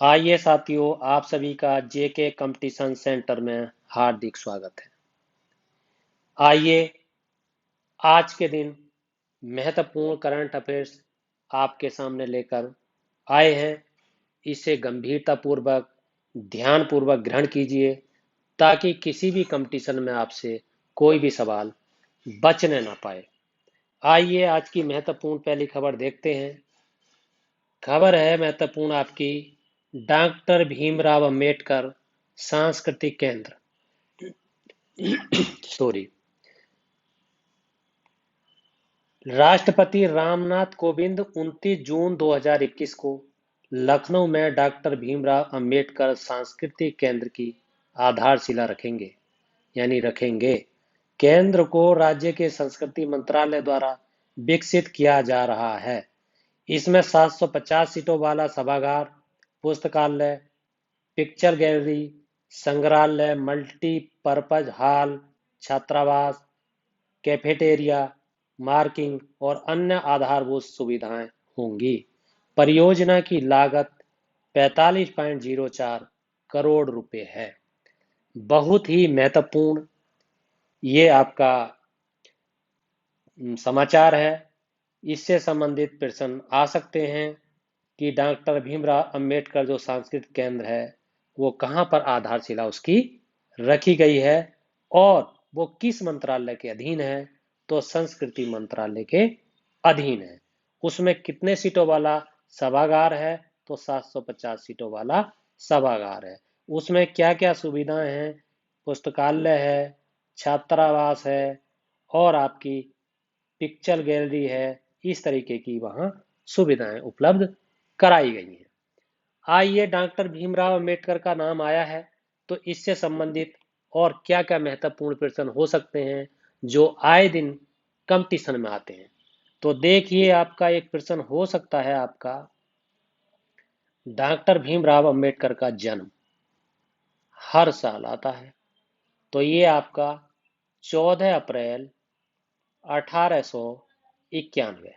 आइए साथियों, आप सभी का जेके कंपटीशन सेंटर में हार्दिक स्वागत है। आइए आज के दिन महत्वपूर्ण करंट अफेयर्स आपके सामने लेकर आए हैं। इसे गंभीरतापूर्वक ध्यानपूर्वक ग्रहण कीजिए ताकि किसी भी कंपटीशन में आपसे कोई भी सवाल बचने ना पाए। आइए आज की महत्वपूर्ण पहली खबर देखते हैं। खबर है महत्वपूर्ण आपकी, डॉक्टर भीमराव अंबेडकर सांस्कृतिक केंद्र सॉरी राष्ट्रपति रामनाथ कोविंद 29 जून 2021 को लखनऊ में डॉक्टर भीमराव अंबेडकर सांस्कृतिक केंद्र की आधारशिला रखेंगे, यानी रखेंगे। केंद्र को राज्य के संस्कृति मंत्रालय द्वारा विकसित किया जा रहा है। इसमें 750 सीटों वाला सभागार, पुस्तकालय, पिक्चर गैलरी, संग्रहालय, मल्टीपर्पज हॉल, छात्रावास, कैफेटेरिया, मार्किंग और अन्य आधारभूत सुविधाएं होंगी। परियोजना की लागत 45.04 करोड़ रुपए है। बहुत ही महत्वपूर्ण ये आपका समाचार है। इससे संबंधित प्रश्न आ सकते हैं कि डॉक्टर भीमराव अंबेडकर जो सांस्कृतिक केंद्र है वो कहाँ पर आधारशिला उसकी रखी गई है और वो किस मंत्रालय के अधीन है। तो संस्कृति मंत्रालय के अधीन है। उसमें कितने सीटों वाला सभागार है? तो 750 सीटों वाला सभागार है। उसमें क्या क्या सुविधाएं हैं? पुस्तकालय है, छात्रावास है और आपकी पिक्चर गैलरी है। इस तरीके की वहां सुविधाएं उपलब्ध कराई गई हैं। आइए, डॉक्टर भीमराव अंबेडकर का नाम आया है तो इससे संबंधित और क्या क्या महत्वपूर्ण प्रश्न हो सकते हैं जो आए दिन कंपटीशन में आते हैं। तो देखिए, आपका एक प्रश्न हो सकता है आपका, डॉक्टर भीमराव अंबेडकर का जन्म हर साल आता है। तो ये आपका 14 अप्रैल 1891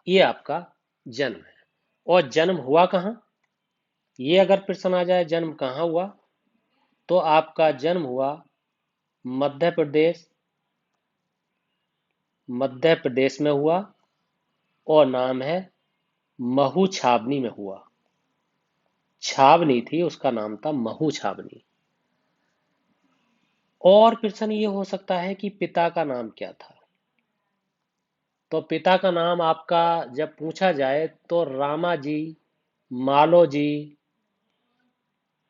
ये आपका जन्म है। और जन्म हुआ कहाँ? ये अगर प्रश्न आ जाए जन्म कहाँ हुआ, तो आपका जन्म हुआ मध्य प्रदेश में हुआ और नाम है महू छावनी में हुआ। छावनी थी, उसका नाम था महू छावनी। और प्रश्न ये हो सकता है कि पिता का नाम क्या था। तो पिता का नाम आपका जब पूछा जाए तो रामाजी मालोजी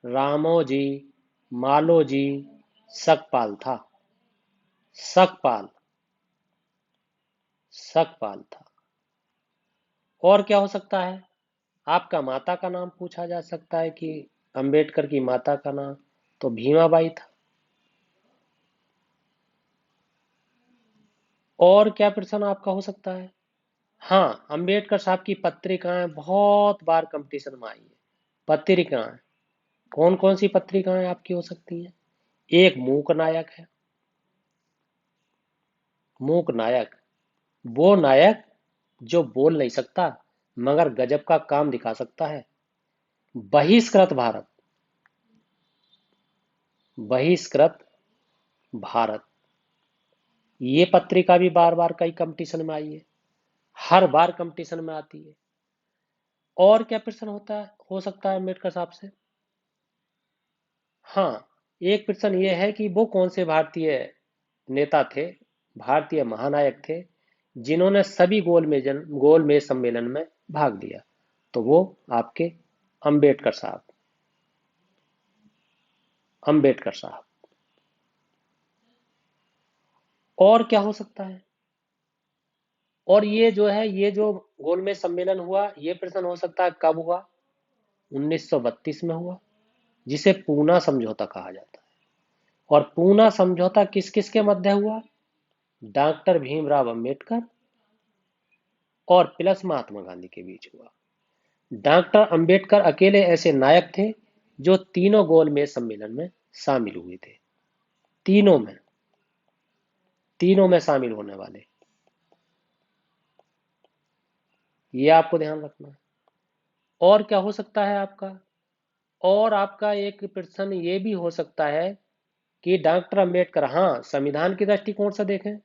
रामोजी मालोजी सकपाल था। सकपाल सकपाल था। और क्या हो सकता है? आपका माता का नाम पूछा जा सकता है कि अंबेडकर की माता का नाम, तो भीमाबाई था। और क्या प्रश्न आपका हो सकता है? हाँ, अंबेडकर साहब की पत्रिकाएं बहुत बार कंपटीशन में आई है। पत्रिकाएं कौन कौन सी पत्रिकाएं आपकी हो सकती हैं? एक मूक नायक है। मूक नायक वो नायक जो बोल नहीं सकता मगर गजब का काम दिखा सकता है। बहिष्कृत भारत बहिष्कृत भारत ये पत्रिका भी बार बार कई कंपटीशन में आई है, हर बार कंपटीशन में आती है। और क्या प्रश्न हो सकता है अम्बेडकर साहब से? हाँ, एक प्रश्न ये है कि वो कौन से भारतीय नेता थे, भारतीय महानायक थे जिन्होंने सभी गोलमेज सम्मेलन में भाग लिया। तो वो आपके अंबेडकर साहब अंबेडकर साहब। और क्या हो सकता है? और ये जो है, ये जो गोलमेज सम्मेलन हुआ, ये प्रश्न हो सकता है कब हुआ? 1932 में हुआ, जिसे पूना समझौता कहा जाता है। और पूना समझौता किस किस के मध्य हुआ? डॉक्टर भीमराव अंबेडकर और प्लस महात्मा गांधी के बीच हुआ। डॉक्टर अंबेडकर अकेले ऐसे नायक थे जो तीनों गोलमेज सम्मेलन में शामिल हुए थे। तीनों में शामिल होने वाले, ये आपको ध्यान रखना है। और क्या हो सकता है आपका? और आपका एक प्रश्न ये भी हो सकता है कि डॉक्टर अंबेडकर, हाँ, संविधान की दृष्टिकोण से देखें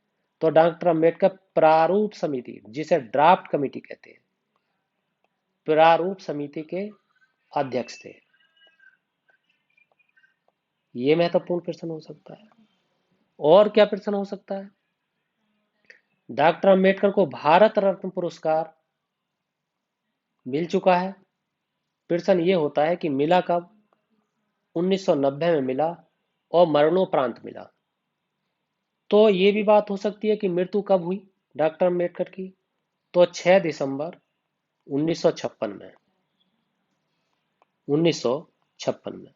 तो डॉक्टर अंबेडकर प्रारूप समिति, जिसे ड्राफ्ट कमेटी कहते हैं, प्रारूप समिति के अध्यक्ष थे। ये महत्वपूर्ण प्रश्न हो सकता है। और क्या प्रश्न हो सकता है? डॉक्टर अंबेडकर को भारत रत्न पुरस्कार मिल चुका है। प्रश्न ये होता है कि मिला कब? 1990 में मिला और मरणोपरांत मिला। तो ये भी बात हो सकती है कि मृत्यु कब हुई डॉक्टर अंबेडकर की? तो 6 दिसंबर 1956 में, 1956 में।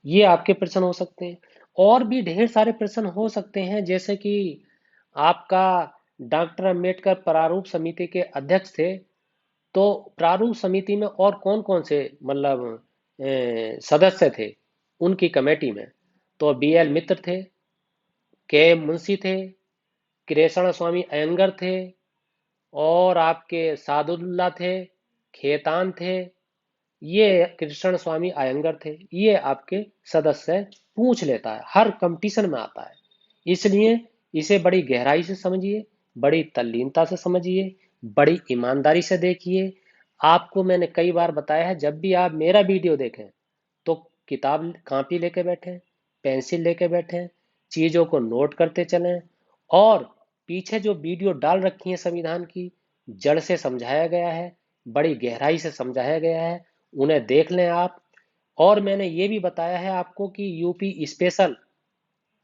ये आपके प्रश्न हो सकते हैं। और भी ढेर सारे प्रश्न हो सकते हैं, जैसे कि आपका डॉक्टर अंबेडकर प्रारूप समिति के अध्यक्ष थे, तो प्रारूप समिति में और कौन कौन से मतलब सदस्य थे उनकी कमेटी में? तो बी एल मित्र थे, के मुंशी थे, कृष्ण स्वामी अयंगर थे, और आपके सादुल्ला थे, खेतान थे, ये कृष्ण स्वामी अयंगर थे। ये आपके सदस्य पूछ लेता है, हर कंपटीशन में आता है। इसलिए इसे बड़ी गहराई से समझिए, बड़ी तल्लीनता से समझिए, बड़ी ईमानदारी से देखिए। आपको मैंने कई बार बताया है, जब भी आप मेरा वीडियो देखें तो किताब कॉपी लेके बैठें, पेंसिल लेके बैठें, चीजों को नोट करते चलें, और पीछे जो वीडियो डाल रखी है संविधान की, जड़ से समझाया गया है, बड़ी गहराई से समझाया गया है, उन्हें देख लें आप। और मैंने ये भी बताया है आपको कि यूपी स्पेशल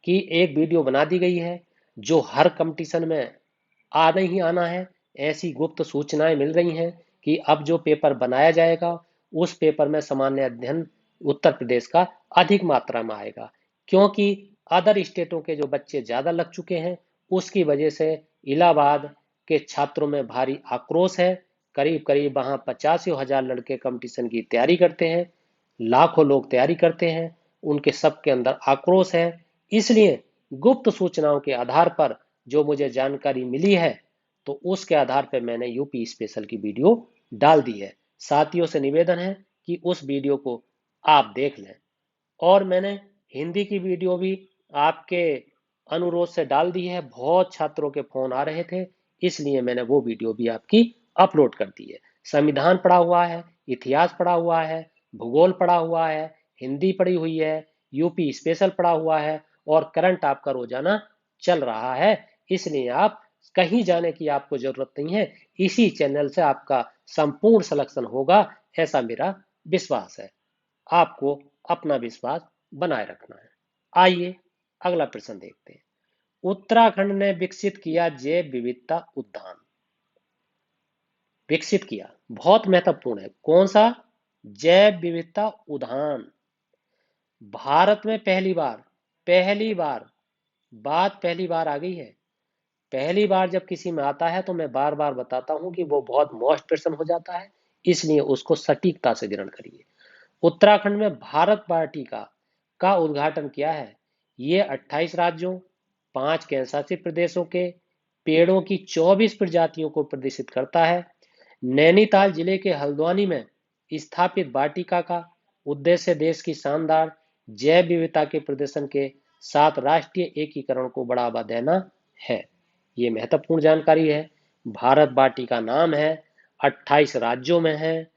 की एक वीडियो बना दी गई है, जो हर कंपटीशन में आना ही आना है। ऐसी गुप्त सूचनाएं मिल रही हैं कि अब जो पेपर बनाया जाएगा, उस पेपर में सामान्य अध्ययन उत्तर प्रदेश का अधिक मात्रा में आएगा, क्योंकि अदर स्टेटों के जो बच्चे ज्यादा लग चुके हैं, उसकी वजह से इलाहाबाद के छात्रों में भारी आक्रोश है। करीब करीब वहां 85,000 लड़के कंपटीशन की तैयारी करते हैं, लाखों लोग तैयारी करते हैं, उनके सबके अंदर आक्रोश है। इसलिए गुप्त सूचनाओं के आधार पर जो मुझे जानकारी मिली है, तो उसके आधार पर मैंने यूपी स्पेशल की वीडियो डाल दी है। साथियों से निवेदन है कि उस वीडियो को आप देख लें। और मैंने हिंदी की वीडियो भी आपके अनुरोध से डाल दी है। बहुत छात्रों के फोन आ रहे थे, इसलिए मैंने वो वीडियो भी आपकी अपलोड कर दी है। संविधान पढ़ा हुआ है, इतिहास पढ़ा हुआ है, भूगोल पढ़ा हुआ है, हिंदी पढ़ी हुई है, यूपी स्पेशल पढ़ा हुआ है, और करंट आपका रोजाना चल रहा है। इसलिए आप कहीं जाने की आपको जरूरत नहीं है, इसी चैनल से आपका संपूर्ण सिलेक्शन होगा, ऐसा मेरा विश्वास है। आपको अपना विश्वास बनाए रखना है। आइए अगला प्रश्न देखते हैं। उत्तराखंड ने विकसित किया जैव विविधता उद्यान। विकसित किया, बहुत महत्वपूर्ण है। कौन सा? जैव विविधता उद्यान। भारत में पहली बार, बात पहली बार आ गई है। पहली बार जब किसी में आता है तो मैं बार बार बताता हूं कि वो बहुत मोस्ट प्रश्न हो जाता है, इसलिए उसको सटीकता से ग्रहण करिए। उत्तराखंड में भारत वाटिका का उद्घाटन किया है। ये 28 राज्यों, 5 केंद्र शासित प्रदेशों के पेड़ों की 24 प्रजातियों को प्रदर्शित करता है। नैनीताल जिले के हल्द्वानी में स्थापित वाटिका का उद्देश्य देश की शानदार जैव विविधता के प्रदर्शन के साथ राष्ट्रीय एकीकरण को बढ़ावा देना है। ये महत्वपूर्ण जानकारी है। भारत वाटिका नाम है, 28 राज्यों में है,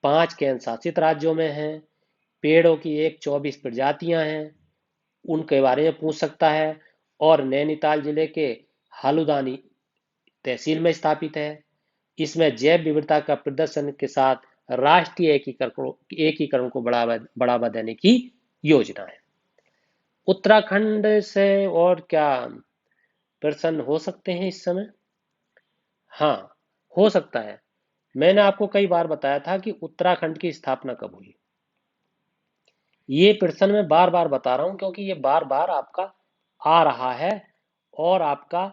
5 केंद्र शासित राज्यों में है, पेड़ों की एक 24 प्रजातियां हैं, उनके बारे में पूछ सकता है। और नैनीताल जिले के हल्द्वानी तहसील में स्थापित है। इसमें जैव विविधता का प्रदर्शन के साथ राष्ट्रीय एकीकरण को बढ़ावा देने की योजना है। उत्तराखंड से और क्या प्रश्न हो सकते हैं इस समय? हाँ, हो सकता है। मैंने आपको कई बार बताया था कि उत्तराखंड की स्थापना कब हुई। ये प्रश्न मैं बार बार बता रहा हूं, क्योंकि ये बार बार आपका आ रहा है, और आपका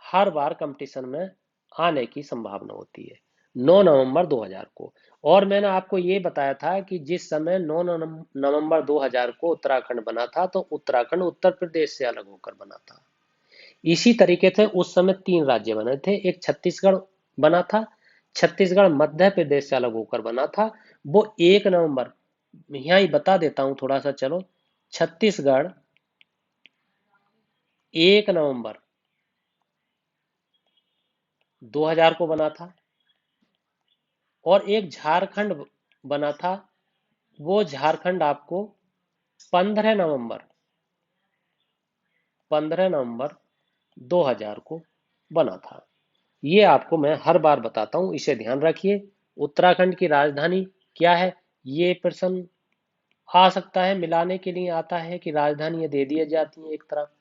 हर बार कंपटीशन में आने की संभावना होती है। 9 नवंबर 2000 को। और मैंने आपको ये बताया था कि जिस समय 9 नवंबर 2000 को उत्तराखंड बना था, तो उत्तराखंड उत्तर प्रदेश से अलग होकर बना था। इसी तरीके से उस समय 3 राज्य बने थे। एक छत्तीसगढ़ बना था, छत्तीसगढ़ मध्य प्रदेश से अलग होकर बना था। वो 1 नवंबर, यहाँ ही बता देता हूं थोड़ा सा, चलो। छत्तीसगढ़ 1 नवंबर 2000 को बना था। और एक झारखंड बना था, वो झारखंड आपको 15 नवंबर 15 नवंबर 2000 को बना था। ये आपको मैं हर बार बताता हूं, इसे ध्यान रखिए। उत्तराखंड की राजधानी क्या है? ये प्रश्न आ सकता है, मिलाने के लिए आता है कि राजधानी दे दी जाती है एक तरफ,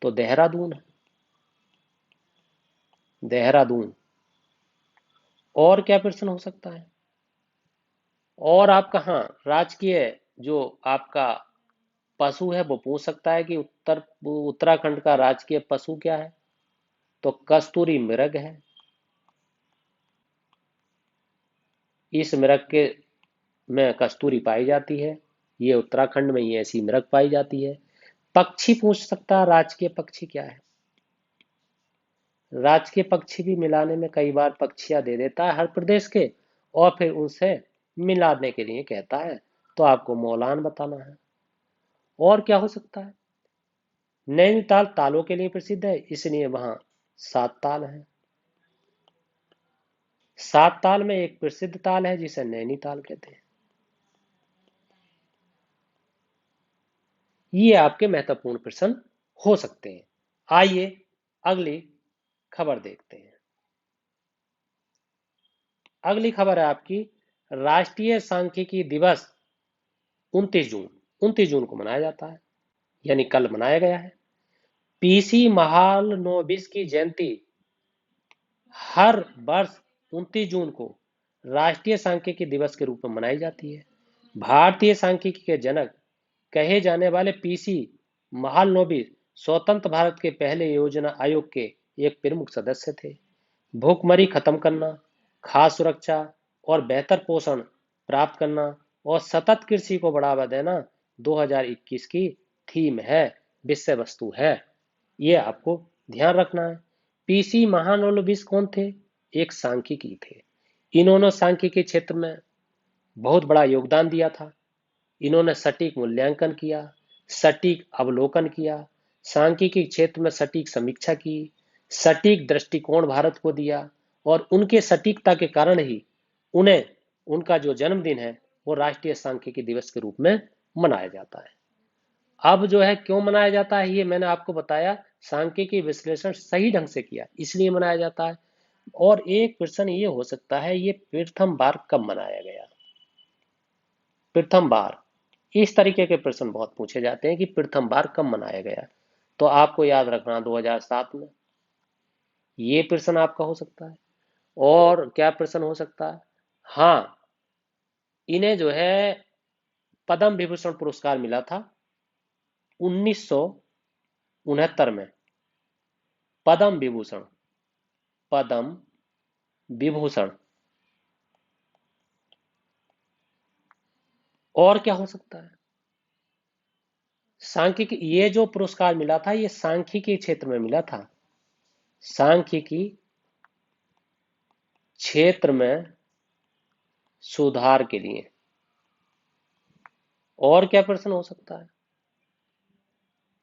तो देहरादून है, देहरादून। और क्या प्रश्न हो सकता है? और आप कहाँ राजकीय जो आपका पशु है वो पूछ सकता है कि उत्तराखंड का राजकीय पशु क्या है? तो कस्तूरी मृग है। इस मृग के में कस्तूरी पाई जाती है, ये उत्तराखंड में ही ऐसी मृग पाई जाती है। पक्षी पूछ सकता है, राजकीय पक्षी क्या है? राजकीय पक्षी भी मिलाने में कई बार पक्षियां दे देता है हर प्रदेश के, और फिर उनसे मिलाने के लिए कहता है, तो आपको मौलान बताना है। और क्या हो सकता है? नैनीताल तालों के लिए प्रसिद्ध है, इसलिए वहां 7 ताल है। 7 ताल में एक प्रसिद्ध ताल है जिसे नैनीताल कहते हैं। ये आपके महत्वपूर्ण प्रश्न हो सकते हैं। आइए अगली खबर देखते हैं। अगली खबर है आपकी, राष्ट्रीय सांख्यिकी दिवस 29 जून, 29 जून को मनाया जाता है, यानी कल मनाया गया है। पीसी महालनोबिस की जयंती हर वर्ष 29 जून को राष्ट्रीय सांख्यिकी दिवस के रूप में मनाई जाती है। भारतीय सांख्यिकी के जनक कहे जाने वाले पीसी महालनोबिस स्वतंत्र भारत के पहले योजना आयोग के एक प्रमुख सदस्य थे। भूखमरी खत्म करना, खाद्य सुरक्षा और बेहतर पोषण प्राप्त करना और सतत कृषि को बढ़ावा देना 2021 की थीम है, विषय वस्तु है। ये आपको ध्यान रखना है। पीसी महालनोबिस कौन थे? एक सांख्यिकी थे। इन्होंने सांख्यिकी क्षेत्र में बहुत बड़ा योगदान दिया था। इन्होंने सटीक मूल्यांकन किया, सटीक अवलोकन किया, सांख्यिकी क्षेत्र में सटीक समीक्षा की, सटीक दृष्टिकोण भारत को दिया, और उनके सटीकता के कारण ही उन्हें उनका जो जन्मदिन है वो राष्ट्रीय सांख्यिकी दिवस के रूप में मनाया जाता है। अब जो है क्यों मनाया जाता है ये मैंने आपको बताया, सांख्यिकी विश्लेषण सही ढंग से किया इसलिए मनाया जाता है। और एक प्रश्न ये हो सकता है, ये प्रथम बार कब मनाया गया? प्रथम बार, इस तरीके के प्रश्न बहुत पूछे जाते हैं कि प्रथम बार कब मनाया गया, तो आपको याद रखना 2007 में, ये प्रश्न आपका हो सकता है। और क्या प्रश्न हो सकता है? हाँ, इन्हें जो है पद्म विभूषण पुरस्कार मिला था 1969 में। पद्म विभूषण, पद्म विभूषण। और क्या हो सकता है? सांख्यिकी, ये जो पुरस्कार मिला था ये सांख्यिकी क्षेत्र में मिला था, सांख्यिकी क्षेत्र में सुधार के लिए। और क्या प्रश्न हो सकता है?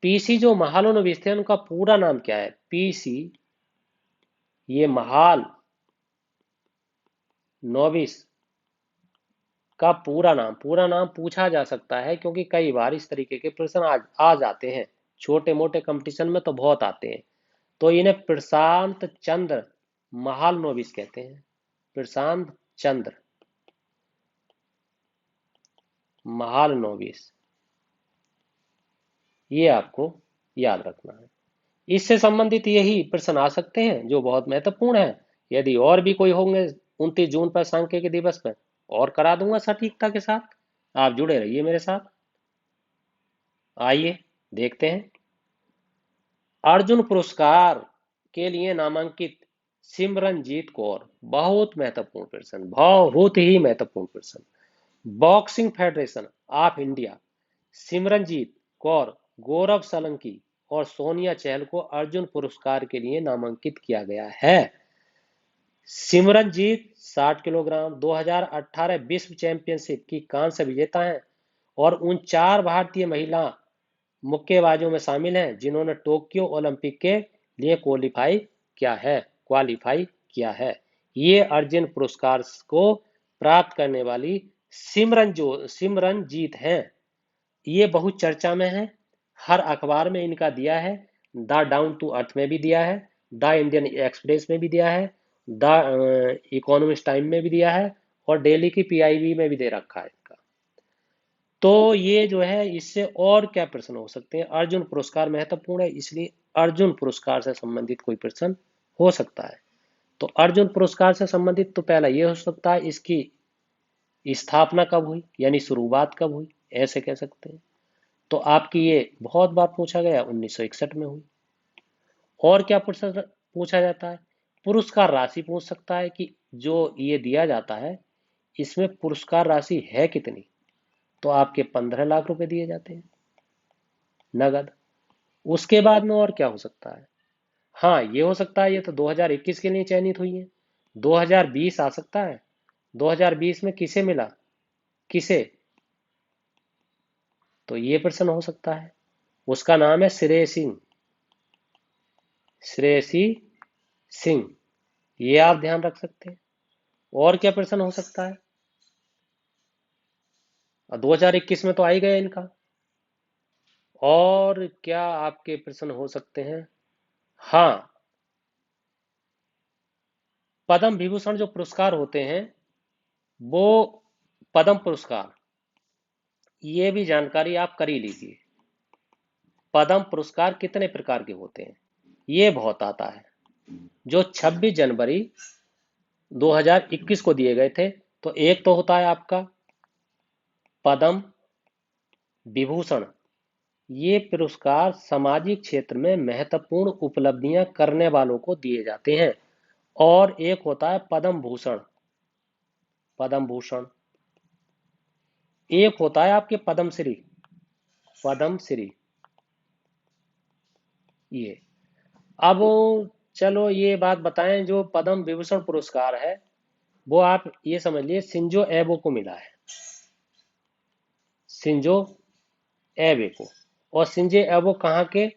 पीसी जो महालनोबिस थे उनका पूरा नाम क्या है? पीसी, ये महाल नोबिस का पूरा नाम पूछा जा सकता है, क्योंकि कई बार इस तरीके के प्रश्न आ जाते हैं, छोटे मोटे कंपटीशन में तो बहुत आते हैं। तो इन्हें प्रशांत चंद्र महालनोबिस कहते हैं, प्रशांत चंद्र महालनोबिस, ये आपको याद रखना है। इससे संबंधित यही प्रश्न आ सकते हैं जो बहुत महत्वपूर्ण है। यदि और भी कोई होंगे 29 जून पर सांख्यिकी दिवस पर, और करा दूंगा सटीकता के साथ। आप जुड़े रहिए मेरे साथ। आइए देखते हैं। अर्जुन पुरस्कार के लिए नामांकित सिमरनजीत कौर, बहुत महत्वपूर्ण प्रश्न, बहुत ही महत्वपूर्ण प्रश्न। Boxing federation of India Simranjeet Kaur, Gaurav Solanki और सोनिया चहल को अर्जुन पुरस्कार के लिए नामांकित किया गया है। सिमरनजीत 60 किलोग्राम 2018 विश्व चैंपियनशिप की कांस्य विजेता हैं और उन 4 भारतीय महिला मुक्केबाजों में शामिल हैं जिन्होंने टोक्यो ओलंपिक के लिए क्वालिफाई किया है। ये अर्जुन पुरस्कार को प्राप्त करने वाली सिमरनजीत हैं। ये बहुत चर्चा में है, हर अखबार में इनका दिया है, द डाउन टू अर्थ में भी दिया है, द इंडियन एक्सप्रेस में भी दिया है, द इकोनॉमिस्ट टाइम में भी दिया है और डेली की पीआईबी में भी दे रखा है इनका। तो ये जो है, इससे और क्या प्रश्न हो सकते हैं? अर्जुन पुरस्कार महत्वपूर्ण है, इसलिए अर्जुन पुरस्कार से संबंधित कोई प्रश्न हो सकता है। तो अर्जुन पुरस्कार से संबंधित तो पहला ये हो सकता है, इसकी स्थापना कब हुई, यानी शुरुआत कब हुई, ऐसे कह सकते हैं। तो आपकी ये बहुत बार पूछा गया, 1961 में हुई। और क्या पूछा जाता है? पुरस्कार राशि पूछ सकता है कि जो ये दिया जाता है इसमें पुरस्कार राशि है कितनी। तो आपके 15 लाख रुपए दिए जाते हैं नगद। उसके बाद में और क्या हो सकता है? हाँ, ये हो सकता है, ये तो 2021 के लिए चयनित हुई है, 2020 आ सकता है। 2020 में किसे मिला, किसे? तो ये प्रश्न हो सकता है। उसका नाम है श्रेयसी सिंह। ये आप ध्यान रख सकते हैं। और क्या प्रश्न हो सकता है? 2021 में तो आ ही गया इनका। और क्या आपके प्रश्न हो सकते हैं? हाँ, पद्म विभूषण जो पुरस्कार होते हैं वो पद्म पुरस्कार, ये भी जानकारी आप कर ही लीजिए। पद्म पुरस्कार कितने प्रकार के होते हैं ये बहुत आता है। जो 26 जनवरी 2021 को दिए गए थे, तो एक तो होता है आपका पद्म विभूषण। ये पुरस्कार सामाजिक क्षेत्र में महत्वपूर्ण उपलब्धियां करने वालों को दिए जाते हैं। और एक होता है पद्म भूषण, पद्म भूषण। एक होता है आपके पद्मश्री, पद्मश्री। ये अब चलो ये बात बताएं, जो पद्म विभूषण पुरस्कार है वो आप ये समझ लिए शिंजो एबे को मिला है, शिंजो एबे को। और शिंजो एबे कहाँ के?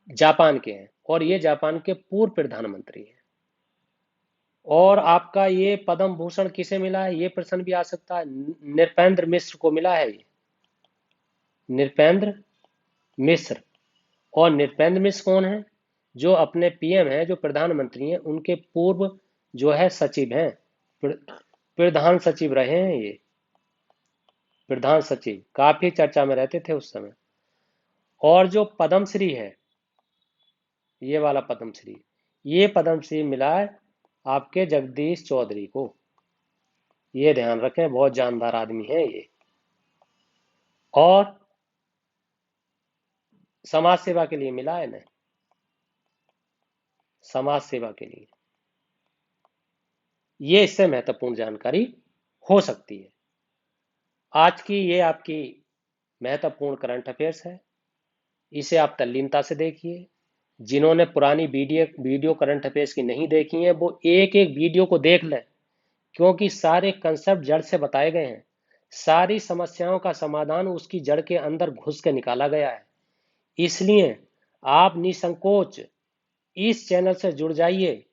जापान के हैं, और ये जापान के पूर्व प्रधानमंत्री हैं। और आपका ये पद्म भूषण किसे मिला है, ये प्रश्न भी आ सकता है। नृपेंद्र मिश्र को मिला है ये, नृपेंद्र मिश्र। और नृपेंद्र मिश्र कौन है? जो अपने पीएम हैं, जो प्रधानमंत्री हैं, उनके पूर्व जो है सचिव हैं, प्रधान सचिव रहे हैं ये, प्रधान सचिव काफी चर्चा में रहते थे उस समय। और जो पद्मश्री है, ये वाला पद्मश्री, ये पद्मश्री मिला है आपके जगदीश चौधरी को। ये ध्यान रखें, बहुत जानदार आदमी है ये। और समाज सेवा के लिए मिला है ना, समाज सेवा के लिए। ये इससे महत्वपूर्ण जानकारी हो सकती है। आज की ये आपकी महत्वपूर्ण करंट अफेयर्स है, इसे आप तल्लीनता से देखिए। जिन्होंने पुरानी वीडियो करंट अफेयर्स की नहीं देखी है, वो एक एक वीडियो को देख लें, क्योंकि सारे कंसेप्ट जड़ से बताए गए हैं। सारी समस्याओं का समाधान उसकी जड़ के अंदर घुस के निकाला गया है। इसलिए आप निसंकोच इस चैनल से जुड़ जाइए,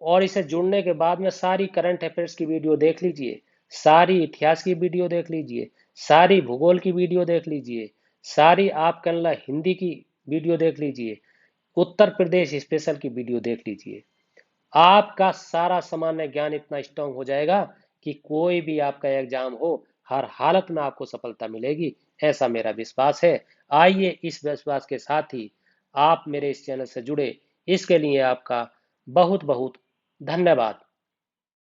और इसे जुड़ने के बाद में सारी करंट अफेयर्स की वीडियो देख लीजिए, सारी इतिहास की वीडियो देख लीजिए, सारी भूगोल की वीडियो देख लीजिए, सारी आप कन्नड़ हिंदी की वीडियो देख लीजिए, उत्तर प्रदेश स्पेशल की वीडियो देख लीजिए। आपका सारा सामान्य ज्ञान इतना स्ट्रांग हो जाएगा कि कोई भी आपका एग्जाम हो, हर हालत में आपको सफलता मिलेगी, ऐसा मेरा विश्वास है। आइए इस विश्वास के साथ ही आप मेरे इस चैनल से जुड़े, इसके लिए आपका बहुत बहुत धन्यवाद।